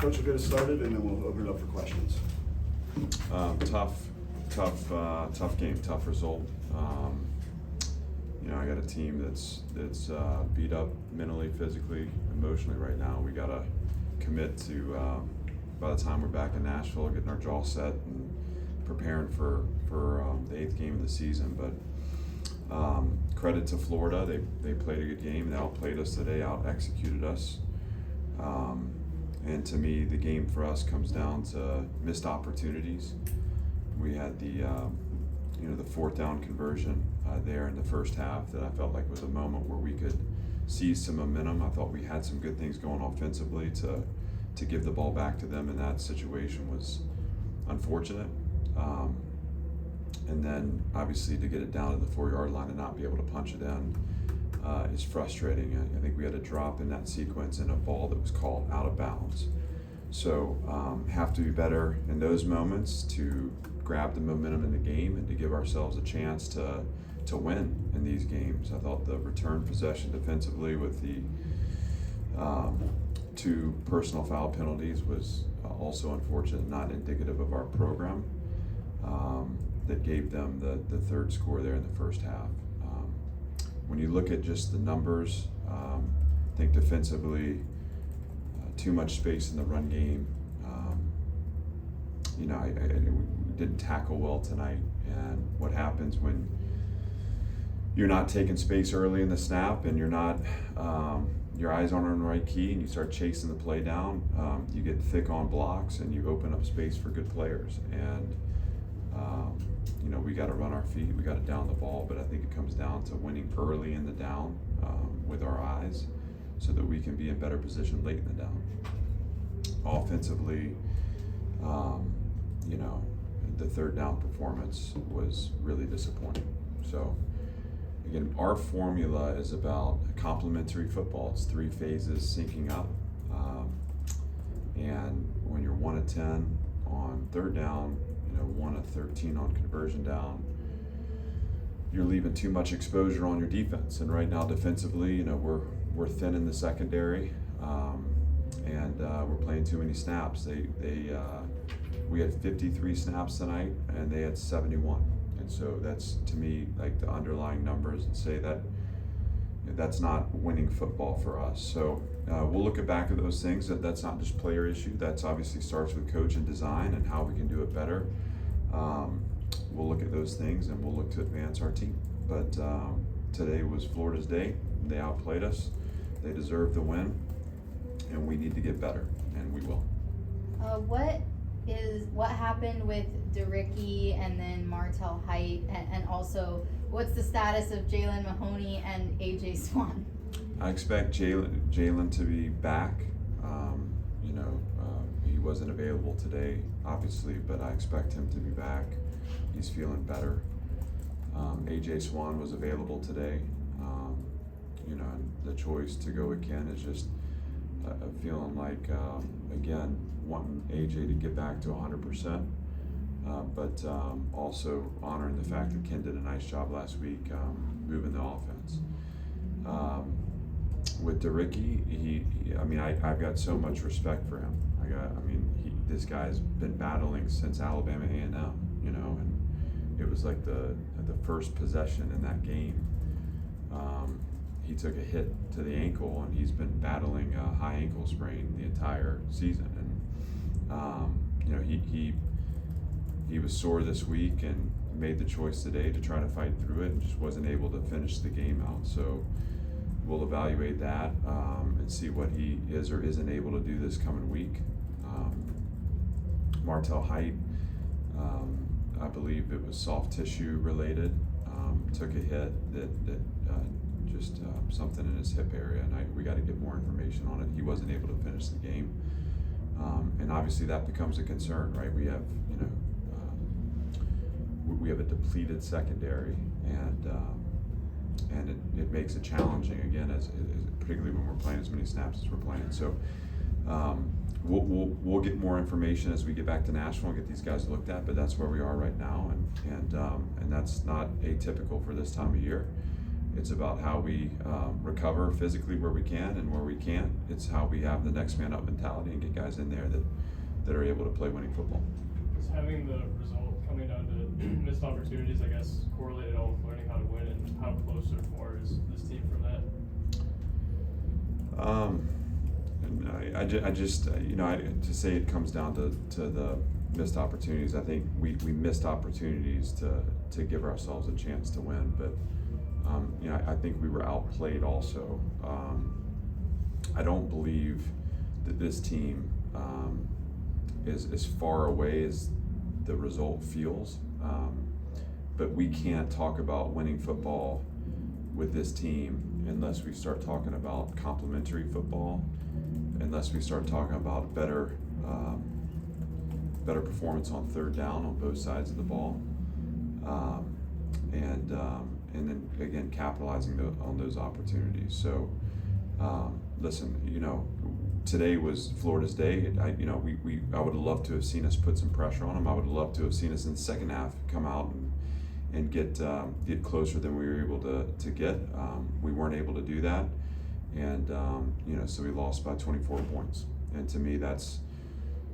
Coach will get us started, and then we'll open it up for questions. Tough game, tough result. I got a team that's beat up mentally, physically, emotionally right now. We gotta commit to by the time we're back in Nashville, getting our jaw set and preparing for the 8th game of the season. But credit to Florida, they played a good game. They outplayed us today, out executed us. And to me, the game for us comes down to missed opportunities. We had the 4th down conversion there in the first half that I felt like was a moment where we could seize some momentum. I thought we had some good things going offensively to give the ball back to them, and that situation was unfortunate. And then obviously to get it down to the 4-yard line and not be able to punch it in is frustrating. I think we had a drop in that sequence and a ball that was called out of bounds. So have to be better in those moments to grab the momentum in the game and to give ourselves a chance to win in these games. I thought the return possession defensively with the 2 personal foul penalties was also unfortunate, not indicative of our program. That gave them the 3rd score there in the first half. When you look at just the numbers, I think defensively, too much space in the run game. We didn't tackle well tonight, and what happens when you're not taking space early in the snap and you're not, your eyes aren't on the right key and you start chasing the play down, you get thick on blocks and you open up space for good players. And we got to run our feet, we got to down the ball, but I think it comes down to winning early in the down with our eyes so that we can be in better position late in the down. Offensively, the 3rd down performance was really disappointing. So again, our formula is about complementary football. It's 3 phases syncing up. And when you're 1 of 10 on 3rd down, 1 of 13 on conversion down, you're leaving too much exposure on your defense. And right now defensively, we're thin in the secondary, and we're playing too many snaps. We had 53 snaps tonight, and they had 71. And so that's, to me, like the underlying numbers that say that that's not winning football for us. So we'll look back at those things. That's not just player issue. That's obviously starts with coach and design and how we can do it better. We'll look at those things and we'll look to advance our team. But today was Florida's day. They outplayed us. They deserve the win, and we need to get better, and we will. What happened with DeRicky and then Martel Height, and also what's the status of Jalen Mahoney and AJ Swan? I expect Jalen to be back. He wasn't available today, obviously, but I expect him to be back. He's feeling better. AJ Swan was available today. And the choice to go again is just feeling like, again, wanting AJ to get back to 100%, but also honoring the fact that Ken did a nice job last week moving the offense. With DeRicky, I've got so much respect for him. This guy's been battling since Alabama A&M, and it was like the first possession in that game. He took a hit to the ankle, and he's been battling a high ankle sprain the entire season. And he was sore this week and made the choice today to try to fight through it, and just wasn't able to finish the game out. So we'll evaluate that and see what he is or isn't able to do this coming week. Martel Height, I believe it was soft tissue related. Took a hit that just something in his hip area, and we got to get more information on it. He wasn't able to finish the game, and obviously that becomes a concern, right? We have a depleted secondary, and it makes it challenging again, as particularly when we're playing as many snaps as we're playing. So we'll get more information as we get back to Nashville and get these guys looked at, but that's where we are right now, and that's not atypical for this time of year. It's about how we recover physically where we can, and where we can't, it's how we have the next man up mentality and get guys in there that are able to play winning football. Is having the result coming down to missed opportunities, I guess, correlated all with learning how to win, and how close or far is this team from that? I just to say it comes down to the missed opportunities. I think we missed opportunities to give ourselves a chance to win, but I think we were outplayed also. I don't believe that this team is as far away as the result feels, but we can't talk about winning football with this team unless we start talking about complementary football, unless we start talking about better performance on third down on both sides of the ball, and then again capitalizing on those opportunities. So listen, today was Florida's day. I would have loved to have seen us put some pressure on them. I would have loved to have seen us in the second half come out and get closer than we were able to get. We weren't able to do that, and so we lost by 24 points. And to me, that's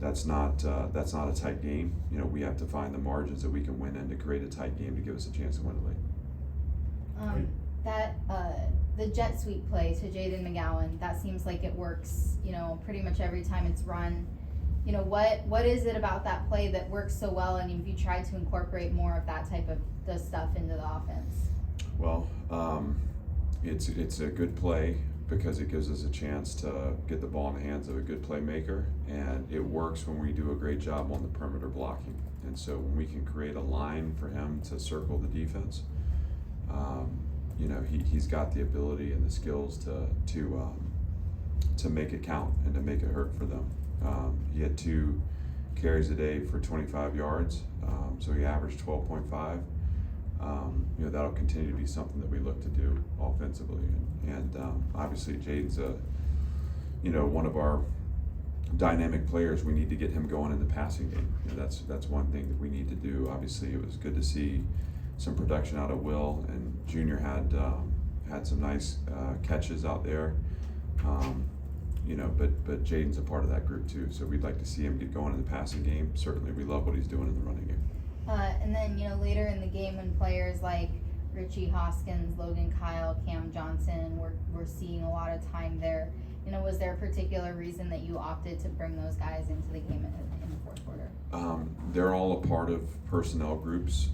not a tight game. We have to find the margins that we can win in to create a tight game to give us a chance to win the league. The jet sweep play to Jaden McGowan, that seems like it works, pretty much every time it's run. What is it about that play that works so well, and have you tried to incorporate more of that type of the stuff into the offense? Well, it's a good play because it gives us a chance to get the ball in the hands of a good playmaker, and it works when we do a great job on the perimeter blocking. And so when we can create a line for him to circle the defense, he's got the ability and the skills to make it count and to make it hurt for them. He had 2 carries a day for 25 yards, so he averaged 12.5. That'll continue to be something that we look to do offensively, and obviously Jaden's one of our dynamic players. We need to get him going in the passing game. That's one thing that we need to do. Obviously, it was good to see some production out of Will, and Junior had some nice catches out there. But Jaden's a part of that group too, so we'd like to see him get going in the passing game. Certainly, we love what he's doing in the running game. And then, later in the game when players like Richie Hoskins, Logan Kyle, Cam Johnson, we're seeing a lot of time there. Was there a particular reason that you opted to bring those guys into the game in the fourth quarter? They're all a part of personnel groups.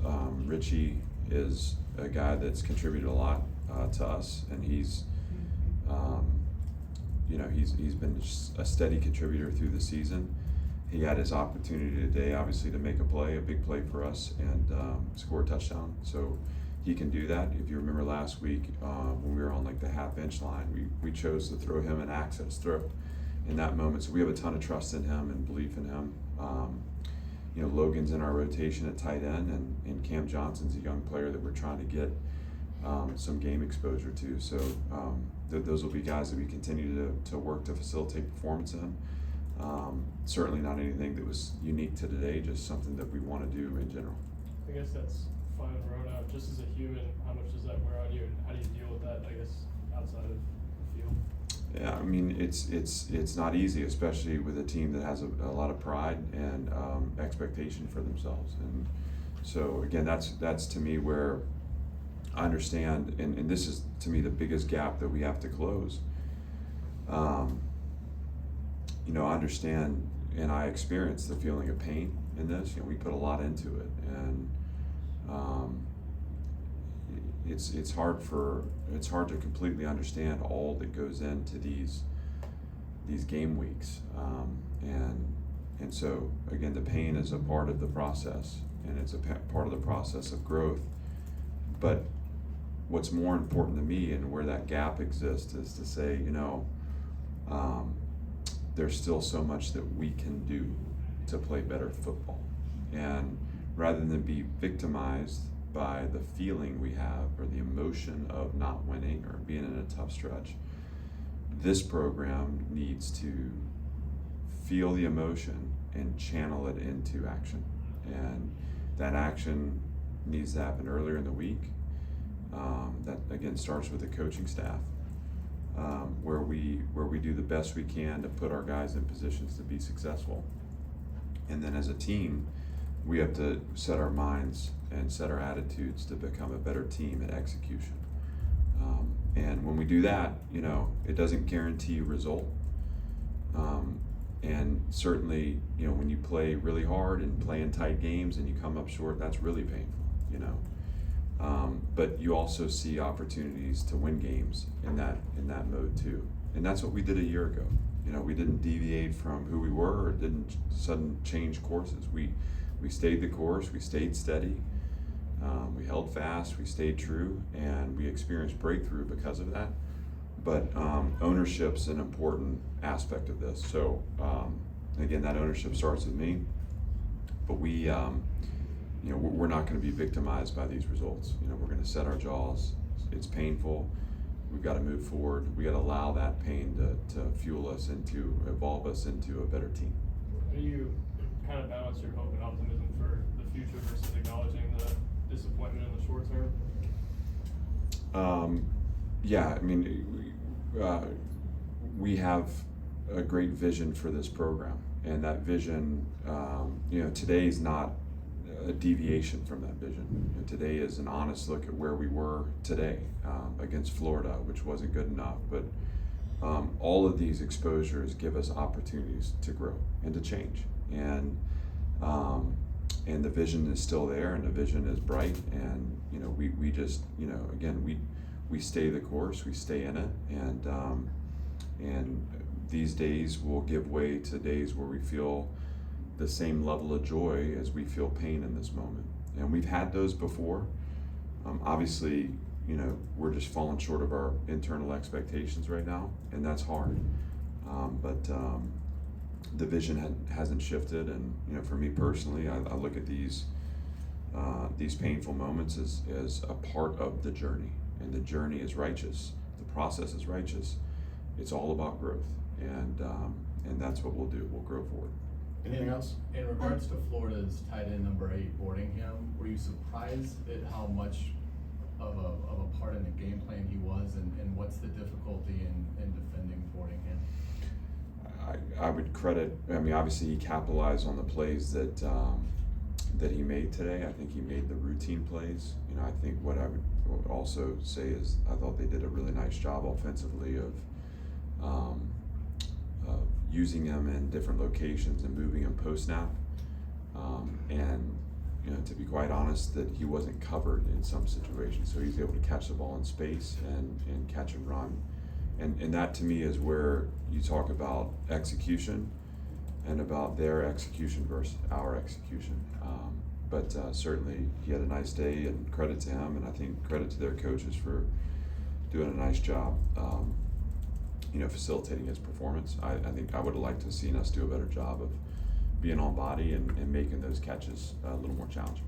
Richie is a guy that's contributed a lot to us, and he's been a steady contributor through the season. He had his opportunity today, obviously, to make a big play for us, and score a touchdown. So he can do that. If you remember last week, when we were on the half-inch line, we chose to throw him an access throw in that moment. So we have a ton of trust in him and belief in him. Logan's in our rotation at tight end, and Cam Johnson's a young player that we're trying to get some game exposure to. So those will be guys that we continue to work to facilitate performance in. Certainly not anything that was unique to today, just something that we want to do in general. I guess that's fine on the road out. Just as a human, how much does that wear on you, and how do you deal with that, I guess, outside of the field? Yeah, I mean, it's not easy, especially with a team that has a lot of pride and expectation for themselves. And so again, that's to me where I understand, and this is to me the biggest gap that we have to close. I understand, and I experience the feeling of pain in this. We put a lot into it, and it's hard to completely understand all that goes into these game weeks, and so again, the pain is a part of the process, and it's a part of the process of growth. But what's more important to me, and where that gap exists, is to say, there's still so much that we can do to play better football. And rather than be victimized by the feeling we have or the emotion of not winning or being in a tough stretch, this program needs to feel the emotion and channel it into action. And that action needs to happen earlier in the week. that again starts with the coaching staff, where we do the best we can to put our guys in positions to be successful. And then as a team, we have to set our minds and set our attitudes to become a better team at execution. And when we do that, it doesn't guarantee a result. And certainly, when you play really hard and play in tight games and you come up short, that's really painful, but you also see opportunities to win games in that mode too. And that's what we did a year ago. We didn't deviate from who we were or didn't suddenly change courses. We stayed the course, we stayed steady, we held fast, we stayed true, and we experienced breakthrough because of that. But ownership's an important aspect of this. So again, that ownership starts with me, but we're not going to be victimized by these results. We're going to set our jaws. It's painful. We've got to move forward. We got to allow that pain to fuel us and to evolve us into a better team. How do you kind of balance your hope and optimism for the future versus acknowledging the disappointment in the short term? Yeah, I mean, we have a great vision for this program, and that vision, today is not a deviation from that vision. Today is an honest look at where we were today against Florida, which wasn't good enough. But all of these exposures give us opportunities to grow and to change, and the vision is still there, and the vision is bright, and we just again we stay the course, we stay in it, and these days will give way to days where we feel the same level of joy as we feel pain in this moment. And we've had those before. Obviously, we're just falling short of our internal expectations right now, and that's hard. But the vision hasn't shifted, and for me personally, I look at these painful moments as a part of the journey, and the journey is righteous. The process is righteous. It's all about growth, and that's what we'll do. We'll grow forward. Anything else? In regards to Florida's tight end number 8, Boardingham, were you surprised at how much of a part in the game plan he was, and what's the difficulty in defending Boardingham? I would credit, obviously he capitalized on the plays that he made today. I think he made the routine plays. I think what I would also say is I thought they did a really nice job offensively of using him in different locations and moving him post snap. And to be quite honest, that he wasn't covered in some situations, so he's able to catch the ball in space and catch and run. And that to me is where you talk about execution and about their execution versus our execution. But certainly he had a nice day, and credit to him, and I think credit to their coaches for doing a nice job facilitating his performance. I think I would have liked to have seen us do a better job of being on body and making those catches a little more challenging.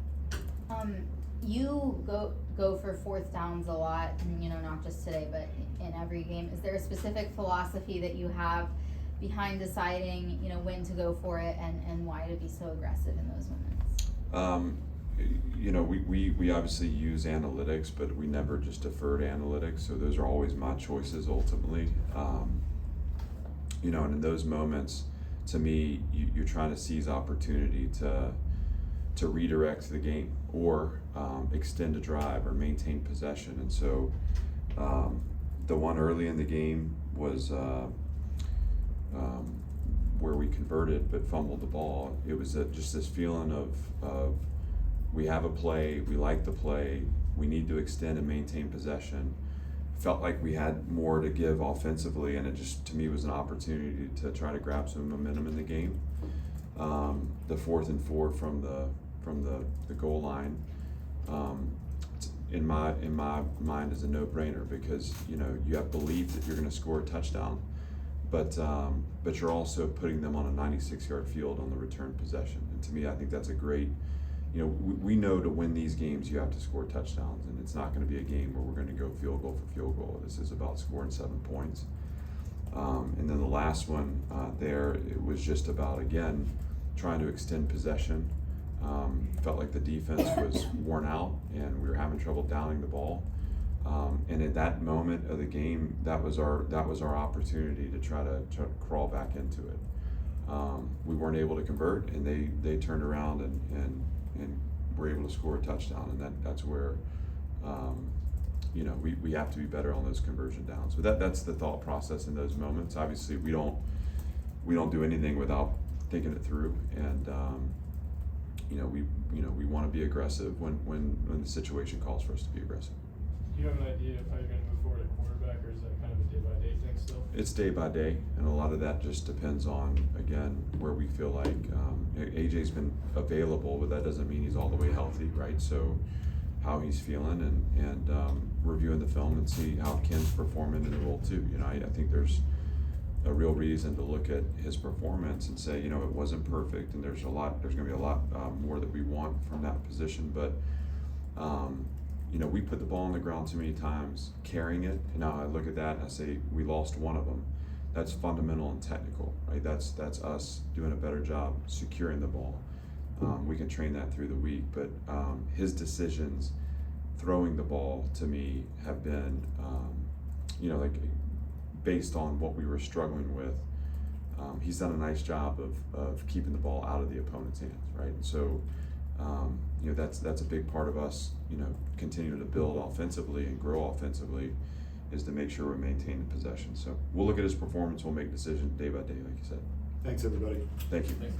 You go for fourth downs a lot, and not just today, but in every game. Is there a specific philosophy that you have behind deciding, when to go for it and why to be so aggressive in those moments? We obviously use analytics, but we never just defer to analytics. So those are always my choices ultimately. And in those moments, to me, you're trying to seize opportunity to redirect the game or extend a drive or maintain possession. And so the one early in the game was where we converted but fumbled the ball. It was just this feeling of we have a play, we like the play, we need to extend and maintain possession. Felt like we had more to give offensively, and it just, to me, was an opportunity to try to grab some momentum in the game. The 4th and 4 from the goal line, in my mind, is a no-brainer, because you have belief that you're going to score a touchdown, but you're also putting them on a 96-yard field on the return possession. And to me, I think that's a great. We know to win these games you have to score touchdowns, and it's not going to be a game where we're going to go field goal for field goal. This is about scoring 7 points. And then the last one there, it was just about, again, trying to extend possession. Felt like the defense was worn out, and we were having trouble downing the ball. And at that moment of the game, that was our opportunity to try to crawl back into it. We weren't able to convert, and they turned around and were able to score a touchdown, and that's where we have to be better on those conversion downs. But that's the thought process in those moments. Obviously, we don't do anything without thinking it through, and we want to be aggressive when the situation calls for us to be aggressive. Do you have an idea of how you're gonna move forward at quarterback, or is that kind of a day-by-day thing still? It's day by day, and a lot of that just depends on, again, where we feel like AJ's been available, but that doesn't mean he's all the way healthy, right? So how he's feeling, and reviewing the film and see how Ken's performing in the role too. I think there's a real reason to look at his performance and say, it wasn't perfect, and there's gonna be a lot more that we want from that position, but we put the ball on the ground too many times, carrying it, and now I look at that and I say, we lost one of them. That's fundamental and technical, right? That's us doing a better job securing the ball. We can train that through the week, but his decisions throwing the ball to me have been, based on what we were struggling with. He's done a nice job of keeping the ball out of the opponent's hands, right? And so, that's a big part of us, continuing to build offensively and grow offensively, is to make sure we're maintaining possession. So we'll look at his performance, we'll make decisions day by day, like you said. Thanks, everybody. Thank you. Thanks.